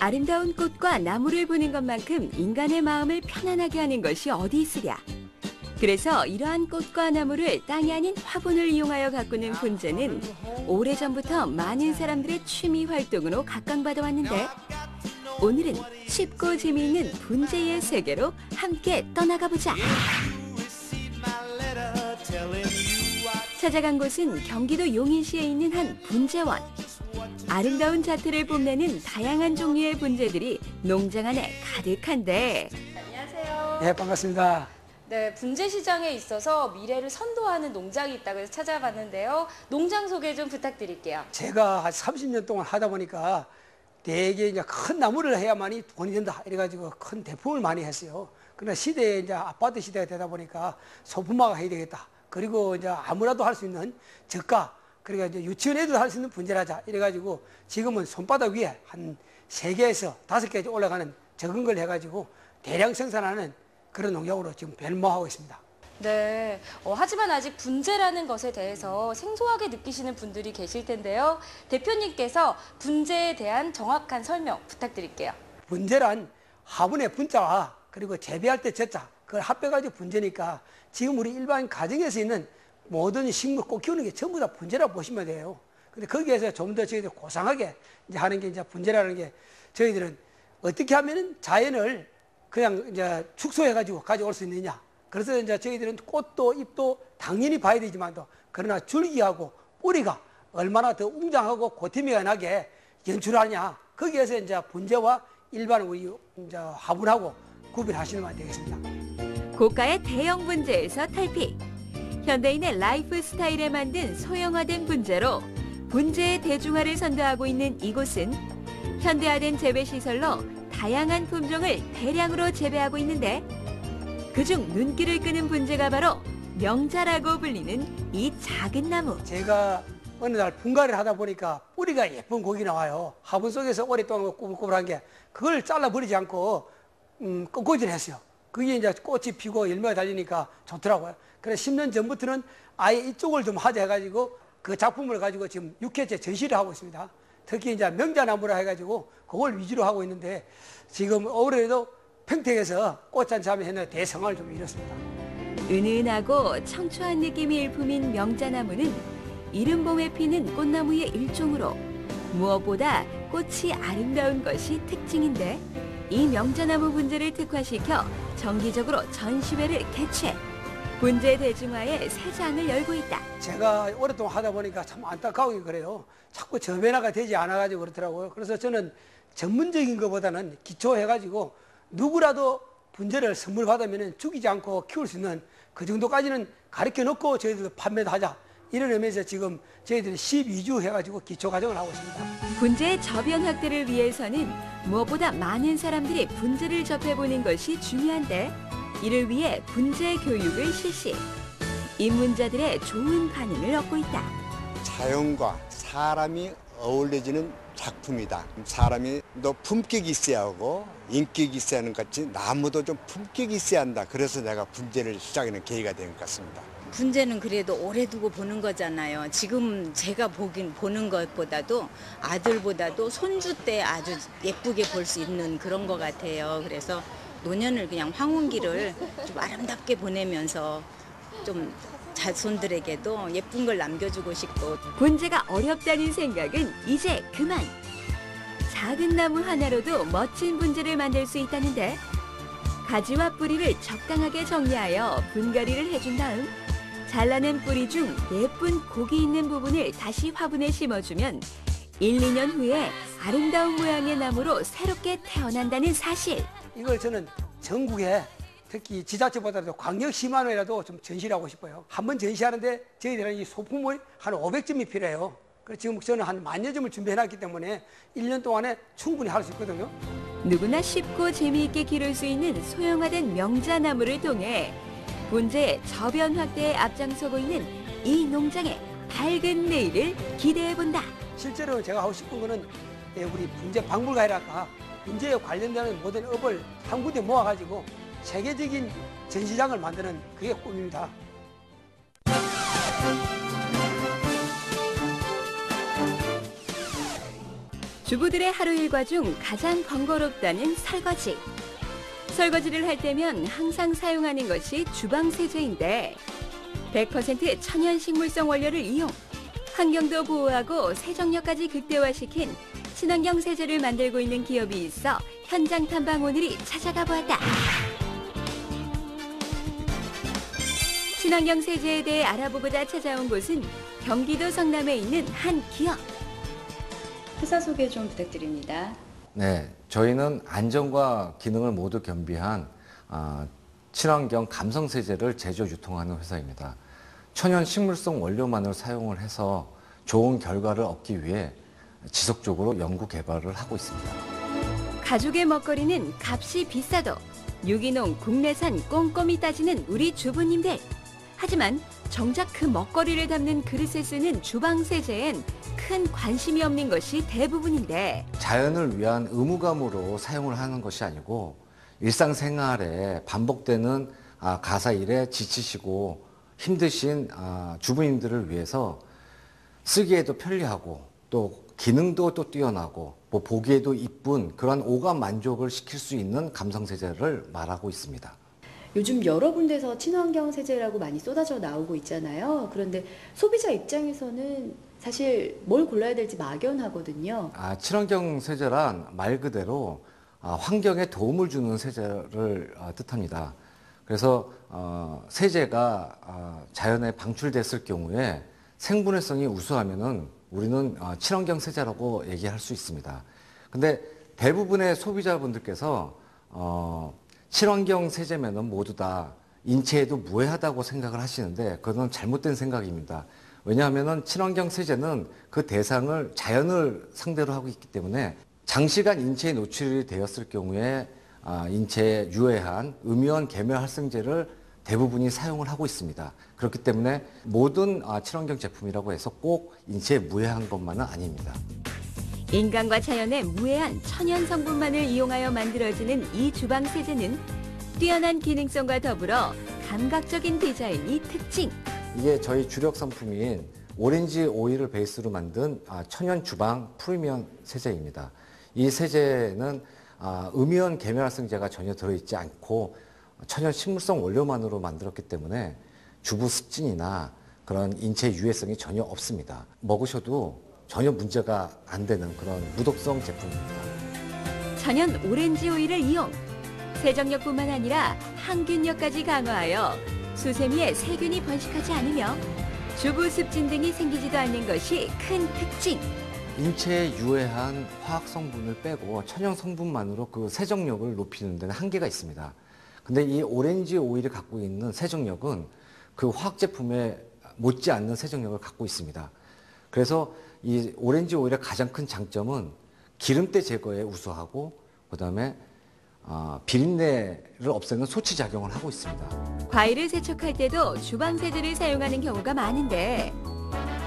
아름다운 꽃과 나무를 보는 것만큼 인간의 마음을 편안하게 하는 것이 어디 있으랴. 그래서 이러한 꽃과 나무를 땅이 아닌 화분을 이용하여 가꾸는 분재는 오래전부터 많은 사람들의 취미 활동으로 각광받아 왔는데, 오늘은 쉽고 재미있는 분재의 세계로 함께 떠나가 보자. 찾아간 곳은 경기도 용인시에 있는 한 분재원. 아름다운 자태를 뽐내는 다양한 종류의 분재들이 농장 안에 가득한데. 안녕하세요. 네, 반갑습니다. 네, 분재 시장에 있어서 미래를 선도하는 농장이 있다고 해서 찾아봤는데요. 농장 소개 좀 부탁드릴게요. 제가 한 30년 동안 하다 보니까 되게 이제 큰 나무를 해야만이 돈이 된다 이래가지고 큰 대품을 많이 했어요. 그러나 시대에 이제 아파트 시대가 되다 보니까 소품화가 해야 되겠다. 그리고 이제 아무라도 할 수 있는 저가, 그러니까 이제 유치원 애들 할 수 있는 분재라자 이래가지고 지금은 손바닥 위에 한 3개에서 5개 올라가는 적은 걸 해가지고 대량 생산하는 그런 농장으로 지금 변모하고 있습니다. 네, 하지만 아직 분재라는 것에 대해서 생소하게 느끼시는 분들이 계실 텐데요. 대표님께서 분재에 대한 정확한 설명 부탁드릴게요. 분재란 화분의 분자와 그리고 재배할 때 재자 그걸 합해가지고 분재니까 지금 우리 일반 가정에서 있는 모든 식물 꽃 키우는 게 전부 다 분재라고 보시면 돼요. 근데 거기에서 좀 더 저희들 고상하게 이제 하는 게 이제 분재라는 게 저희들은 어떻게 하면은 자연을 그냥 이제 축소해가지고 가져올 수 있느냐. 그래서 이제 저희들은 꽃도 잎도 당연히 봐야 되지만도 그러나 줄기하고 뿌리가 얼마나 더 웅장하고 고태미가 나게 연출하냐. 거기에서 이제 분재와 일반 우리 이제 화분하고 구별하시는 건 되겠습니다. 고가의 대형 분재에서 탈피. 현대인의 라이프 스타일에 만든 소형화된 분재로 분재의 대중화를 선도하고 있는 이곳은 현대화된 재배시설로 다양한 품종을 대량으로 재배하고 있는데, 그중 눈길을 끄는 분재가 바로 명자라고 불리는 이 작은 나무. 제가 어느 날 분갈이를 하다 보니까 뿌리가 예쁜 곡이 나와요. 화분 속에서 오랫동안 꾸불꾸불한 게 그걸 잘라버리지 않고 꺾어질 했어요. 그게 이제 꽃이 피고 열매가 달리니까 좋더라고요. 그래서 10년 전부터는 아예 이쪽을 좀 하자 해가지고 그 작품을 가지고 지금 6회째 전시를 하고 있습니다. 특히 이제 명자나무라 해가지고 그걸 위주로 하고 있는데 지금 올해도 평택에서 꽃잔치하면 했는데 대성을 좀 이뤘습니다. 은은하고 청초한 느낌이 일품인 명자나무는 이른봄에 피는 꽃나무의 일종으로 무엇보다 꽃이 아름다운 것이 특징인데, 이 명자나무 분재를 특화시켜 정기적으로 전시회를 개최, 분재 대중화의 새 장을 열고 있다. 제가 오랫동안 하다 보니까 참 안타까우게 그래요. 자꾸 저변화가 되지 않아가지고 그렇더라고요. 그래서 저는 전문적인 것보다는 기초해가지고 누구라도 분재를 선물 받으면 죽이지 않고 키울 수 있는 그 정도까지는 가르쳐 놓고 저희들도 판매도 하자. 이런 의미에서 지금 저희들이 12주 해가지고 기초 과정을 하고 있습니다. 분재의 저변 확대를 위해서는 무엇보다 많은 사람들이 분재를 접해보는 것이 중요한데, 이를 위해 분재 교육을 실시. 입문자들의 좋은 반응을 얻고 있다. 자연과 사람이 어울려지는 작품이다. 사람이 너 품격이 있어야 하고 인격이 있어야 하는 것 같이 나무도 좀 품격이 있어야 한다. 그래서 내가 분재를 시작하는 계기가 된 것 같습니다. 분재는 그래도 오래 두고 보는 거잖아요. 지금 제가 보는 것보다도 아들보다도 손주 때 아주 예쁘게 볼 수 있는 그런 것 같아요. 그래서 노년을 그냥 황혼기를 좀 아름답게 보내면서 좀 자손들에게도 예쁜 걸 남겨주고 싶고. 분재가 어렵다는 생각은 이제 그만. 작은 나무 하나로도 멋진 분재를 만들 수 있다는데, 가지와 뿌리를 적당하게 정리하여 분갈이를 해준 다음 잘라낸 뿌리 중 예쁜 곡이 있는 부분을 다시 화분에 심어주면 1, 2년 후에 아름다운 모양의 나무로 새롭게 태어난다는 사실. 이걸 저는 전국에 특히 지자체보다도 광역시만회라도 좀 전시를 하고 싶어요. 한번 전시하는데 저희들은 이 소품을 한 500점이 필요해요. 그래서 지금 저는 한 10,000점을 준비해놨기 때문에 1년 동안에 충분히 할 수 있거든요. 누구나 쉽고 재미있게 기를 수 있는 소형화된 명자나무를 통해 분재의 저변 확대에 앞장서고 있는 이 농장의 밝은 내일을 기대해본다. 실제로 제가 하고 싶은 거는 우리 분재 박물관이랄까 분재에 관련되는 모든 업을 한 군데 모아가지고 세계적인 전시장을 만드는 그게 꿈입니다. 주부들의 하루 일과 중 가장 번거롭다는 설거지. 설거지를 할 때면 항상 사용하는 것이 주방세제인데 100% 천연 식물성 원료를 이용, 환경도 보호하고 세정력까지 극대화시킨 친환경 세제를 만들고 있는 기업이 있어 현장 탐방 오늘이 찾아가 보았다. 친환경 세제에 대해 알아보고자 찾아온 곳은 경기도 성남에 있는 한 기업. 회사 소개 좀 부탁드립니다. 네, 저희는 안전과 기능을 모두 겸비한 친환경 감성 세제를 제조 유통하는 회사입니다. 천연 식물성 원료만을 사용을 해서 좋은 결과를 얻기 위해 지속적으로 연구 개발을 하고 있습니다. 가족의 먹거리는 값이 비싸도 유기농 국내산 꼼꼼히 따지는 우리 주부님들. 하지만 정작 그 먹거리를 담는 그릇에 쓰는 주방 세제엔 큰 관심이 없는 것이 대부분인데 자연을 위한 의무감으로 사용을 하는 것이 아니고 일상생활에 반복되는 가사일에 지치시고 힘드신 주부님들을 위해서 쓰기에도 편리하고 또 기능도 또 뛰어나고 뭐 보기에도 이쁜 그런 오감 만족을 시킬 수 있는 감성 세제를 말하고 있습니다. 요즘 여러 군데서 친환경 세제라고 많이 쏟아져 나오고 있잖아요. 그런데 소비자 입장에서는 사실 뭘 골라야 될지 막연하거든요. 친환경 세제란 말 그대로 환경에 도움을 주는 세제를 뜻합니다. 그래서 세제가 자연에 방출됐을 경우에 생분해성이 우수하면은 우리는 친환경 세제라고 얘기할 수 있습니다. 근데 대부분의 소비자분들께서 친환경 세제면은 모두 다 인체에도 무해하다고 생각을 하시는데 그건 잘못된 생각입니다. 왜냐하면은 친환경 세제는 그 대상을 자연을 상대로 하고 있기 때문에 장시간 인체에 노출이 되었을 경우에 인체에 유해한 음이온 계면활성제를 대부분이 사용을 하고 있습니다. 그렇기 때문에 모든 친환경 제품이라고 해서 꼭 인체에 무해한 것만은 아닙니다. 인간과 자연의 무해한 천연 성분만을 이용하여 만들어지는 이 주방 세제는 뛰어난 기능성과 더불어 감각적인 디자인이 특징. 이게 저희 주력 상품인 오렌지 오일을 베이스로 만든 천연 주방 프리미엄 세제입니다. 이 세제는 음이온 계면활성제가 전혀 들어있지 않고 천연 식물성 원료만으로 만들었기 때문에 주부 습진이나 그런 인체 유해성이 전혀 없습니다. 먹으셔도 전혀 문제가 안 되는 그런 무독성 제품입니다. 천연 오렌지 오일을 이용, 세정력뿐만 아니라 항균력까지 강화하여 수세미에 세균이 번식하지 않으며 주부 습진 등이 생기지도 않는 것이 큰 특징. 인체에 유해한 화학 성분을 빼고 천연 성분만으로 그 세정력을 높이는 데는 한계가 있습니다. 근데 이 오렌지 오일이 갖고 있는 세정력은 그 화학 제품에 못지않는 세정력을 갖고 있습니다. 그래서 이 오렌지 오일의 가장 큰 장점은 기름때 제거에 우수하고 그다음에 비린내를 없애는 소치 작용을 하고 있습니다. 과일을 세척할 때도 주방 세제를 사용하는 경우가 많은데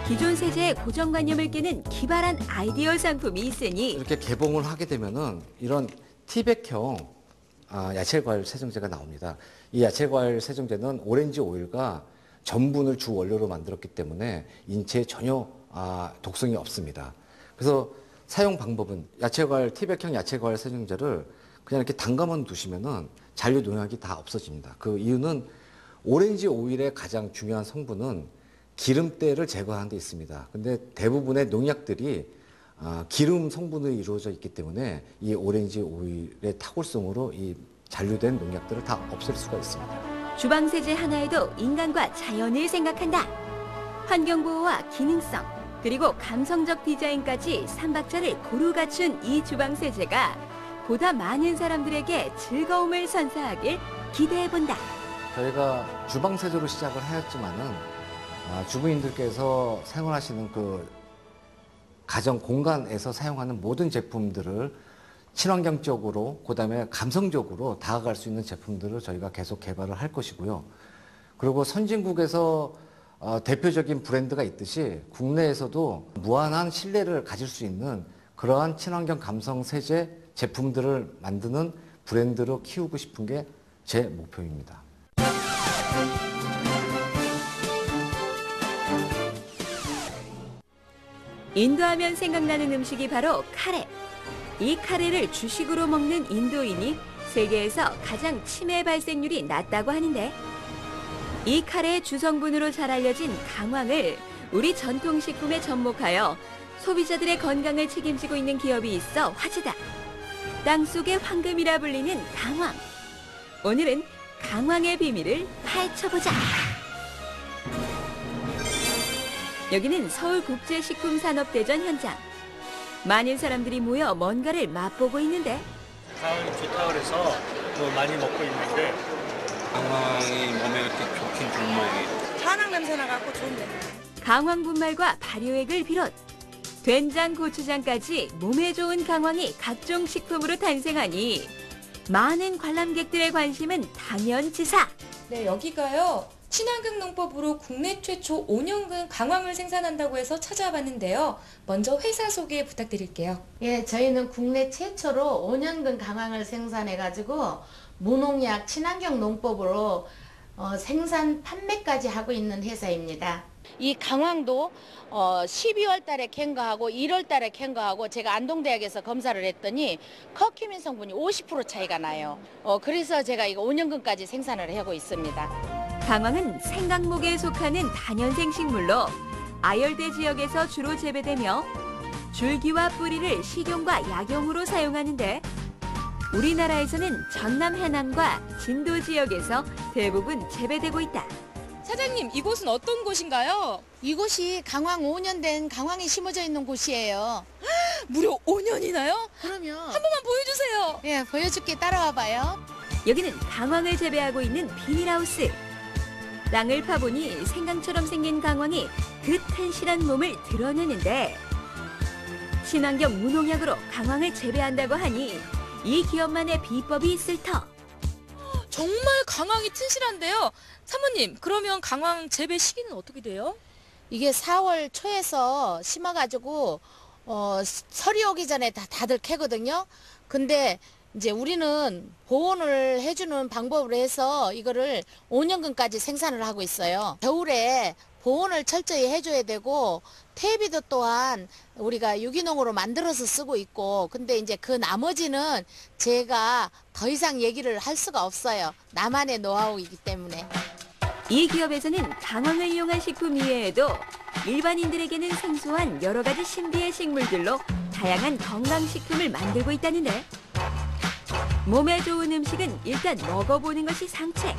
기존 세제의 고정관념을 깨는 기발한 아이디어 상품이 있으니 이렇게 개봉을 하게 되면은 이런 티백형 야채과일 세정제가 나옵니다. 이 야채과일 세정제는 오렌지 오일과 전분을 주 원료로 만들었기 때문에 인체에 전혀 독성이 없습니다. 그래서 사용 방법은 티백형 야채과일 세정제를 그냥 이렇게 담가만 두시면은 잔류 농약이 다 없어집니다. 그 이유는 오렌지 오일의 가장 중요한 성분은 기름때를 제거하는 데 있습니다. 근데 대부분의 농약들이 기름 성분으로 이루어져 있기 때문에 이 오렌지 오일의 탁월성으로 이 잔류된 농약들을 다 없앨 수가 있습니다. 주방 세제 하나에도 인간과 자연을 생각한다. 환경보호와 기능성, 그리고 감성적 디자인까지 삼박자를 고루 갖춘 이 주방 세제가 보다 많은 사람들에게 즐거움을 선사하길 기대해본다. 저희가 주방 세제로 시작을 하였지만은 주부님들께서 사용하시는 그 가정 공간에서 사용하는 모든 제품들을 친환경적으로 그다음에 감성적으로 다가갈 수 있는 제품들을 저희가 계속 개발을 할 것이고요. 그리고 선진국에서 대표적인 브랜드가 있듯이 국내에서도 무한한 신뢰를 가질 수 있는 그러한 친환경 감성 세제 제품들을 만드는 브랜드로 키우고 싶은 게 제 목표입니다. 인도하면 생각나는 음식이 바로 카레. 이 카레를 주식으로 먹는 인도인이 세계에서 가장 치매 발생률이 낮다고 하는데, 이 카레의 주성분으로 잘 알려진 강황을 우리 전통식품에 접목하여 소비자들의 건강을 책임지고 있는 기업이 있어 화제다. 땅속의 황금이라 불리는 강황. 오늘은 강황의 비밀을 파헤쳐보자. 여기는 서울국제식품산업대전 현장. 많은 사람들이 모여 뭔가를 맛보고 있는데, 강황이 좋다고 그래서 많이 먹고 있는데 강황이 몸에 이렇게 좋긴 좋은 모양이에요. 한약 냄새 나갖고 좋은데. 강황 분말과 발효액을 비롯 된장, 고추장까지 몸에 좋은 강황이 각종 식품으로 탄생하니 많은 관람객들의 관심은 당연지사. 네, 여기가요. 친환경 농법으로 국내 최초 5년근 강황을 생산한다고 해서 찾아와 봤는데요. 먼저 회사 소개 부탁드릴게요. 예, 저희는 국내 최초로 5년근 강황을 생산해가지고 무농약 친환경 농법으로 생산 판매까지 하고 있는 회사입니다. 이 강황도 12월 달에 캔 거하고 1월 달에 캔 거하고 제가 안동대학에서 검사를 했더니 커큐민 성분이 50% 차이가 나요. 그래서 제가 이거 5년근까지 생산을 하고 있습니다. 강황은 생강목에 속하는 다년생 식물로 아열대 지역에서 주로 재배되며 줄기와 뿌리를 식용과 약용으로 사용하는데, 우리나라에서는 전남 해남과 진도 지역에서 대부분 재배되고 있다. 사장님, 이곳은 어떤 곳인가요? 이곳이 강황 5년 된 강황이 심어져 있는 곳이에요. 무려 5년이나요? 그럼요. 한 번만 보여주세요. 예, 보여줄게. 따라와 봐요. 여기는 강황을 재배하고 있는 비닐하우스. 땅을 파보니 생강처럼 생긴 강황이 그 튼실한 몸을 드러내는데, 친환경 무농약으로 강황을 재배한다고 하니 이 기업만의 비법이 있을 터. 정말 강황이 튼실한데요. 사모님, 그러면 강황 재배 시기는 어떻게 돼요? 이게 4월 초에서 심어가지고 설이 오기 전에 다들 캐거든요. 근데 이제 우리는 보온을 해주는 방법으로 해서 이거를 5년근까지 생산을 하고 있어요. 겨울에 보온을 철저히 해줘야 되고, 퇴비도 또한 우리가 유기농으로 만들어서 쓰고 있고, 근데 이제 그 나머지는 제가 더 이상 얘기를 할 수가 없어요. 나만의 노하우이기 때문에. 이 기업에서는 강황을 이용한 식품 이외에도 일반인들에게는 생소한 여러 가지 신비의 식물들로 다양한 건강식품을 만들고 있다는데, 몸에 좋은 음식은 일단 먹어보는 것이 상책.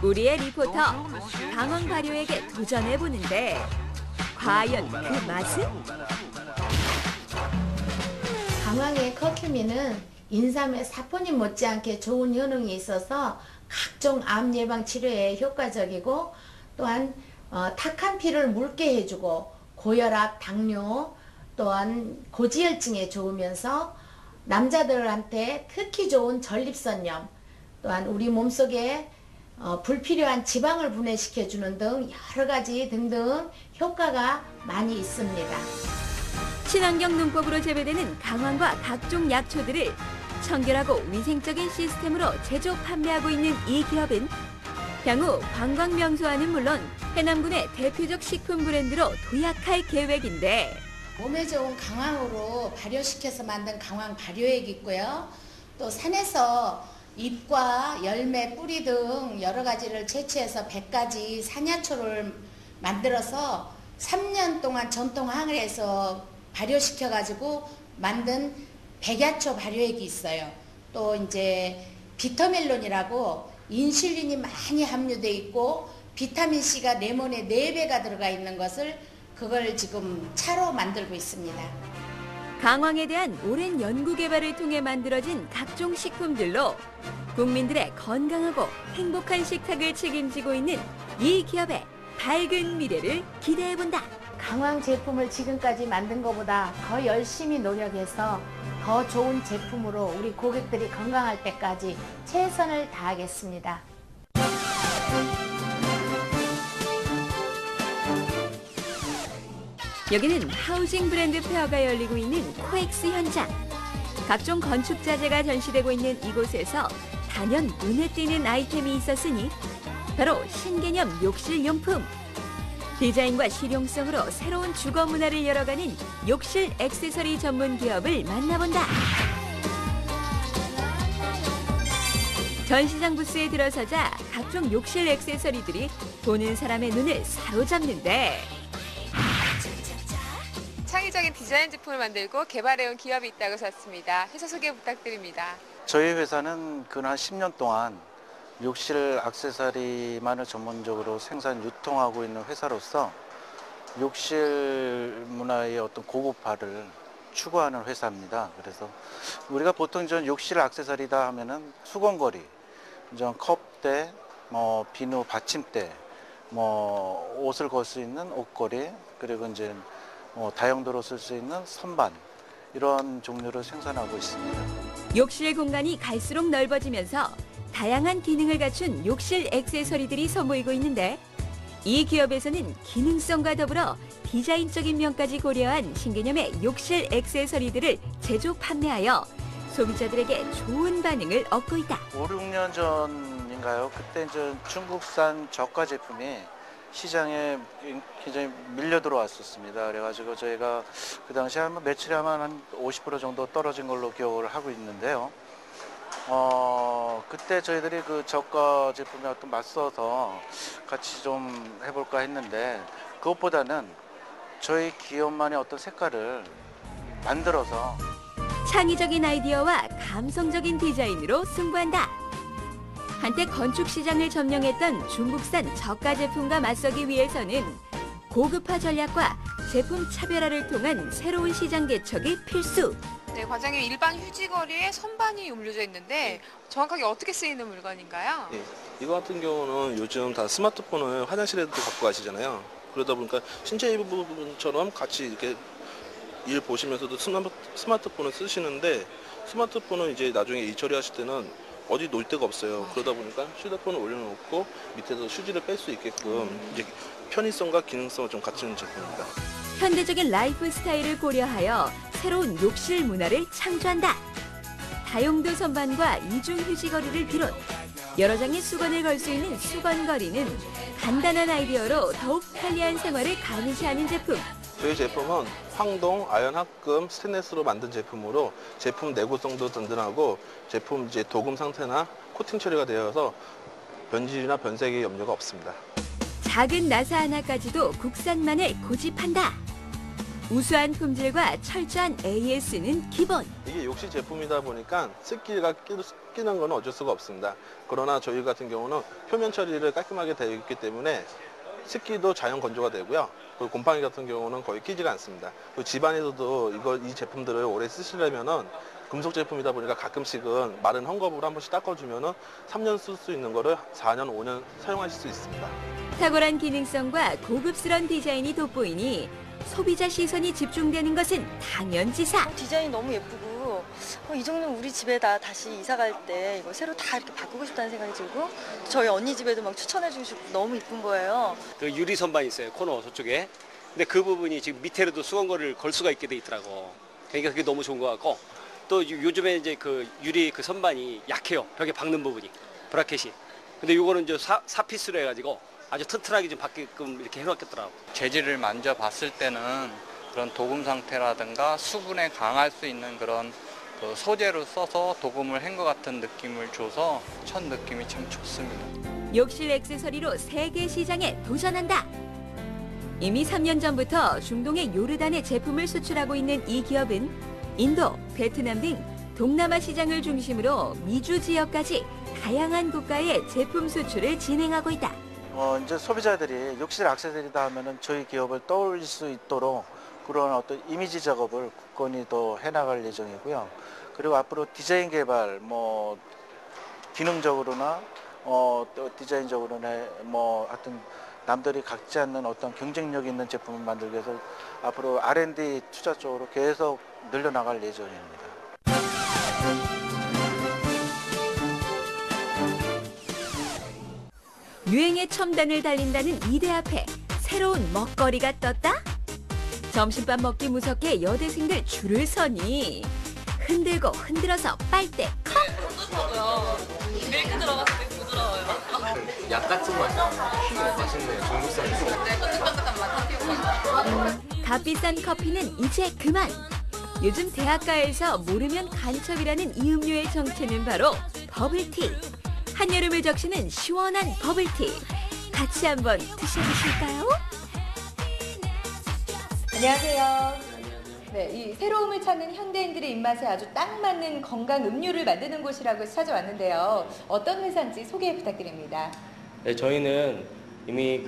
우리의 리포터 강황 발효에게 도전해보는데, 과연 그 맛은? 강황의 커큐민은 인삼의 사포닌 못지않게 좋은 효능이 있어서 각종 암 예방 치료에 효과적이고, 또한 탁한 피를 묽게 해주고 고혈압, 당뇨, 또한 고지혈증에 좋으면서 남자들한테 특히 좋은 전립선염, 또한 우리 몸속에 불필요한 지방을 분해시켜주는 등 여러 가지 등등 효과가 많이 있습니다. 친환경 농법으로 재배되는 강황과 각종 약초들을 청결하고 위생적인 시스템으로 제조 판매하고 있는 이 기업은 향후 관광 명소와는 물론 해남군의 대표적 식품 브랜드로 도약할 계획인데, 몸에 좋은 강황으로 발효시켜서 만든 강황 발효액이 있고요. 또 산에서 잎과 열매, 뿌리 등 여러 가지를 채취해서 100가지 산야초를 만들어서 3년 동안 전통 항해에서 발효시켜가지고 만든 백야초 발효액이 있어요. 또 이제 비터멜론이라고 인슐린이 많이 함유되어 있고 비타민C가 레몬의 4배가 들어가 있는 것을 그걸 지금 차로 만들고 있습니다. 강황에 대한 오랜 연구 개발을 통해 만들어진 각종 식품들로 국민들의 건강하고 행복한 식탁을 책임지고 있는 이 기업의 밝은 미래를 기대해본다. 강황 제품을 지금까지 만든 것보다 더 열심히 노력해서 더 좋은 제품으로 우리 고객들이 건강할 때까지 최선을 다하겠습니다. 여기는 하우징 브랜드 페어가 열리고 있는 코엑스 현장. 각종 건축 자재가 전시되고 있는 이곳에서 단연 눈에 띄는 아이템이 있었으니 바로 신개념 욕실 용품. 디자인과 실용성으로 새로운 주거 문화를 열어가는 욕실 액세서리 전문 기업을 만나본다. 전시장 부스에 들어서자 각종 욕실 액세서리들이 보는 사람의 눈을 사로잡는데 창의적인 디자인 제품을 만들고 개발해온 기업이 있다고 들었습니다. 회사 소개 부탁드립니다. 저희 회사는 근 10년 동안 욕실 액세서리만을 전문적으로 생산 유통하고 있는 회사로서 욕실 문화의 어떤 고급화를 추구하는 회사입니다. 그래서 우리가 보통 전 욕실 액세서리다 하면은 수건거리, 전 컵대, 비누 받침대, 옷을 걸 수 있는 옷걸이, 그리고 이제 다용도로 쓸 수 있는 선반, 이런 종류를 생산하고 있습니다. 욕실 공간이 갈수록 넓어지면서 다양한 기능을 갖춘 욕실 액세서리들이 선보이고 있는데 이 기업에서는 기능성과 더불어 디자인적인 면까지 고려한 신개념의 욕실 액세서리들을 제조 판매하여 소비자들에게 좋은 반응을 얻고 있다. 5, 6년 전인가요? 그때 이제 중국산 저가 제품이 시장에 굉장히 밀려 들어왔었습니다. 그래가지고 저희가 그 당시에 매출이 한 50% 정도 떨어진 걸로 기억을 하고 있는데요. 그때 저희들이 그 저가 제품에 어떤 맞서서 같이 좀 해볼까 했는데 그것보다는 저희 기업만의 어떤 색깔을 만들어서 창의적인 아이디어와 감성적인 디자인으로 승부한다. 한때 건축 시장을 점령했던 중국산 저가 제품과 맞서기 위해서는 고급화 전략과 제품 차별화를 통한 새로운 시장 개척이 필수. 네, 과장님, 일반 휴지거리에 선반이 올려져 있는데 정확하게 어떻게 쓰이는 물건인가요? 네, 이거 같은 경우는 요즘 다 스마트폰을 화장실에도 갖고 가시잖아요. 그러다 보니까 신체 일부 부분처럼 같이 이렇게 일 보시면서도 스마트폰을 쓰시는데 스마트폰은 이제 나중에 일 처리하실 때는 어디 놓을 데가 없어요. 그러다 보니까 휴대폰을 올려놓고 밑에서 휴지를 뺄 수 있게끔 이제 편의성과 기능성을 좀 갖추는 제품입니다. 현대적인 라이프 스타일을 고려하여 새로운 욕실 문화를 창조한다. 다용도 선반과 이중 휴지거리를 비롯 여러 장의 수건을 걸 수 있는 수건거리는 간단한 아이디어로 더욱 편리한 생활을 가미시하는 제품. 저희 제품은 황동, 아연 합금, 스테인리스로 만든 제품으로 제품 내구성도 든든하고 제품 이제 도금 상태나 코팅 처리가 되어서 변질이나 변색의 염려가 없습니다. 작은 나사 하나까지도 국산만을 고집한다. 우수한 품질과 철저한 AS는 기본. 이게 욕실 제품이다 보니까 습기가 끼는 건 어쩔 수가 없습니다. 그러나 저희 같은 경우는 표면 처리를 깔끔하게 되어 있기 때문에 습기도 자연 건조가 되고요. 그리고 곰팡이 같은 경우는 거의 끼지가 않습니다. 그리고 집안에서도 이 제품들을 오래 쓰시려면은 금속 제품이다 보니까 가끔씩은 마른 헝겊으로 한 번씩 닦아주면은 3년 쓸 수 있는 거를 4년, 5년 사용하실 수 있습니다. 탁월한 기능성과 고급스러운 디자인이 돋보이니 소비자 시선이 집중되는 것은 당연지사. 디자인이 너무 예쁘고 이 정도면 우리 집에다 다시 이사 갈 때 이거 새로 다 이렇게 바꾸고 싶다는 생각이 들고 저희 언니 집에도 막 추천해 주시고 너무 이쁜 거예요. 그 유리 선반이 있어요, 코너 저쪽에. 근데 그 부분이 지금 밑에로도 수건거리를 걸 수가 있게 돼 있더라고. 그러니까 그게 너무 좋은 것 같고 또 요즘에 이제 그 유리 그 선반이 약해요, 벽에 박는 부분이, 브라켓이. 근데 요거는 이제 사피스로 해가지고 아주 튼튼하게 좀 받게끔 이렇게 해놓겠더라고. 재질을 만져봤을 때는 그런 도금 상태라든가 수분에 강할 수 있는 그런 그 소재로 써서 도금을 한 것 같은 느낌을 줘서 첫 느낌이 참 좋습니다. 욕실 액세서리로 세계 시장에 도전한다. 이미 3년 전부터 중동의 요르단에 제품을 수출하고 있는 이 기업은 인도, 베트남 등 동남아 시장을 중심으로 미주 지역까지 다양한 국가에 제품 수출을 진행하고 있다. 이제 소비자들이 욕실 액세서리다 하면은 저희 기업을 떠올릴 수 있도록 그런 어떤 이미지 작업을 굳건히 더 해나갈 예정이고요. 그리고 앞으로 디자인 개발, 기능적으로나 또 디자인적으로나 하여튼 남들이 갖지 않는 어떤 경쟁력 있는 제품을 만들기 위해서 앞으로 R&D 투자 쪽으로 계속 늘려나갈 예정입니다. 유행의 첨단을 달린다는 이대 앞에 새로운 먹거리가 떴다? 점심밥 먹기 무섭게 여대생들 줄을 서니 흔들고 흔들어서 빨대 컵! 밀크 들어갔을 때 부드러워요. 약 같은 맛이 맛있네요. 중국산에서. 값비싼 커피는 이제 그만. 요즘 대학가에서 모르면 간첩이라는 이 음료의 정체는 바로 버블티. 한여름을 적시는 시원한 버블티. 같이 한번 드셔보실까요? 안녕하세요. 네, 이 새로움을 찾는 현대인들의 입맛에 아주 딱 맞는 건강 음료를 만드는 곳이라고 찾아왔는데요. 어떤 회사인지 소개 부탁드립니다. 네, 저희는 이미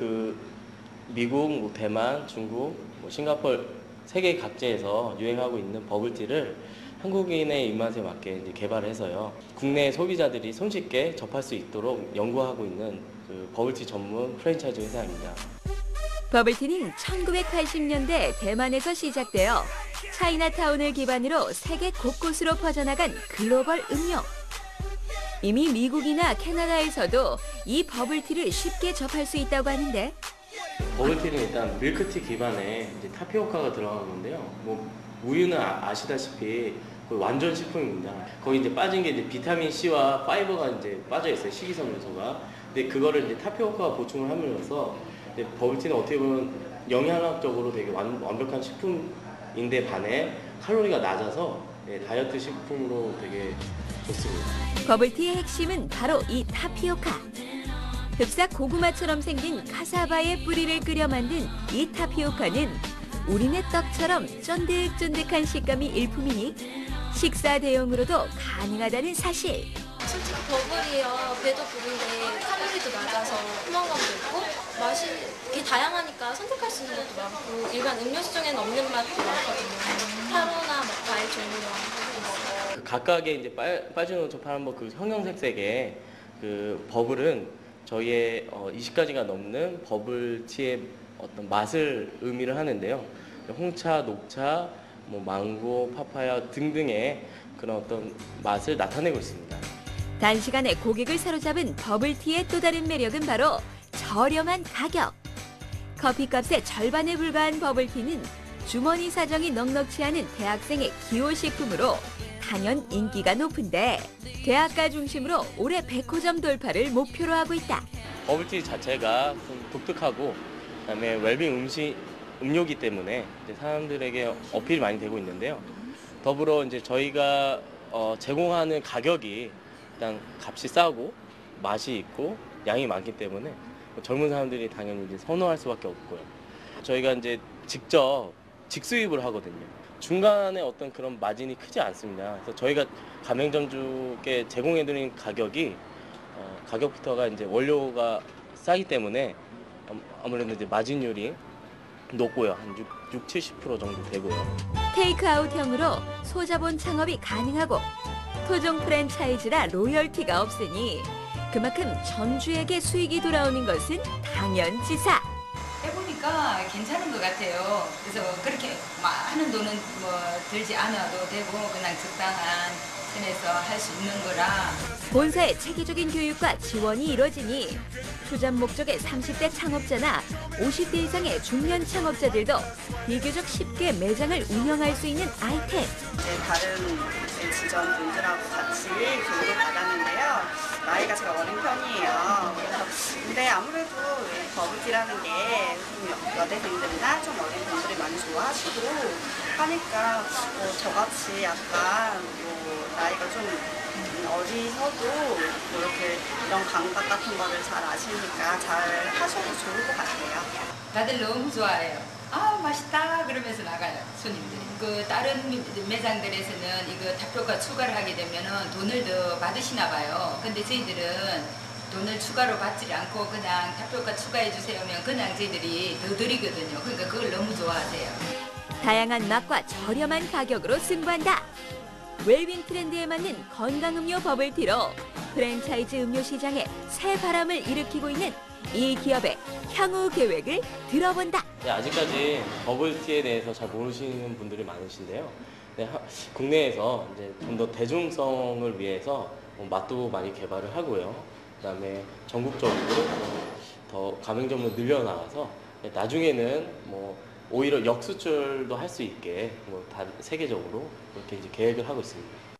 미국, 대만, 중국, 싱가포르 세계 각지에서 유행하고 있는 버블티를 한국인의 입맛에 맞게 이제 개발해서요. 국내 소비자들이 손쉽게 접할 수 있도록 연구하고 있는 버블티 전문 프랜차이즈 회사입니다. 버블티는 1980년대 대만에서 시작되어 차이나타운을 기반으로 세계 곳곳으로 퍼져나간 글로벌 음료. 이미 미국이나 캐나다에서도 이 버블티를 쉽게 접할 수 있다고 하는데 버블티는 일단 밀크티 기반의 이제 타피오카가 들어간 건데요. 우유는 아시다시피 거의 완전 식품입니다. 거기 이제 빠진 게 이제 비타민 C와 파이버가 이제 빠져 있어요. 식이섬유소가. 근데 그거를 이제 타피오카가 보충을 함으로써 버블티는 어떻게 보면 영양학적으로 되게 완벽한 식품인데 반해 칼로리가 낮아서 다이어트 식품으로 되게 좋습니다. 버블티의 핵심은 바로 이 타피오카. 흡사 고구마처럼 생긴 카사바의 뿌리를 끓여 만든 이 타피오카는 우리네 떡처럼 쫀득쫀득한 식감이 일품이니 식사 대용으로도 가능하다는 사실. 솔직히 버블이요. 배도 부른데 칼로리도 낮아서 포만감도 있고 맛이 되게 다양하니까 선택할 수 있는 것도 많고 일반 음료수 중에는 없는 맛도 많거든요. 타로나 과일 종류랑 각각의 이제 빨주노초 파란보 형형색색의 버블은 저희의 20가지가 넘는 버블티의 어떤 맛을 의미를 하는데요. 홍차, 녹차, 망고, 파파야 등등의 그런 어떤 맛을 나타내고 있습니다. 단시간에 고객을 사로잡은 버블티의 또 다른 매력은 바로 저렴한 가격. 커피값의 절반에 불과한 버블티는 주머니 사정이 넉넉치 않은 대학생의 기호식품으로 단연 인기가 높은데 대학가 중심으로 올해 100호점 돌파를 목표로 하고 있다. 버블티 자체가 좀 독특하고 그다음에 웰빙 음료기 때문에 이제 사람들에게 어필이 많이 되고 있는데요. 더불어 이제 저희가 제공하는 가격이 일단 값이 싸고 맛이 있고 양이 많기 때문에 젊은 사람들이 당연히 이제 선호할 수밖에 없고요. 저희가 이제 직접 직수입을 하거든요. 중간에 어떤 그런 마진이 크지 않습니다. 그래서 저희가 가맹점주께 제공해드리는 가격부터가 이제 원료가 싸기 때문에 아무래도 이제 마진율이 높고요. 한 60-70% 정도 되고요. 테이크아웃형으로 소자본 창업이 가능하고 토종 프랜차이즈라 로열티가 없으니 그만큼 전주에게 수익이 돌아오는 것은 당연지사. 해보니까 괜찮은 것 같아요. 그래서 그렇게 많은 돈은 들지 않아도 되고 그냥 적당한 선에서 할 수 있는 거라. 본사의 체계적인 교육과 지원이 이뤄지니 투잡 목적의 30대 창업자나 50대 이상의 중년 창업자들도 비교적 쉽게 매장을 운영할 수 있는 아이템. 이제 다른 지점 분들하고 같이 교육을 받았는데요. 나이가 제가 어린 편이에요. 근데 아무래도 버블티라는 게 여대생들이나 좀 어린 분들이 많이 좋아하시고 하니까 저같이 약간 나이가 좀 어리서도 이렇게 이런 감각 같은 거를 잘 아시니까 잘 하셔도 좋을 것 같아요. 다들 너무 좋아해요. 아 맛있다 그러면서 나가요 손님들이. 다른 매장들에서는 이거 타피오카 추가를 하게 되면은 돈을 더 받으시나 봐요. 근데 저희들은 돈을 추가로 받지 않고 그냥 타피오카 추가해 주세요 하면 그냥 저희들이 더 드리거든요. 그러니까 그걸 너무 좋아하세요. 다양한 맛과 저렴한 가격으로 승부한다. 웰빙 트렌드에 맞는 건강음료 버블티로 프랜차이즈 음료 시장에 새 바람을 일으키고 있는 이 기업의 향후 계획을 들어본다. 네, 아직까지 버블티에 대해서 잘 모르시는 분들이 많으신데요. 네, 국내에서 이제 좀 더 대중성을 위해서 맛도 많이 개발을 하고요. 그다음에 전국적으로 더 가맹점을 늘려나가서 나중에는 오히려 역수출도 할 수 있게 세계적으로 그렇게 이제 계획을 하고 있습니다.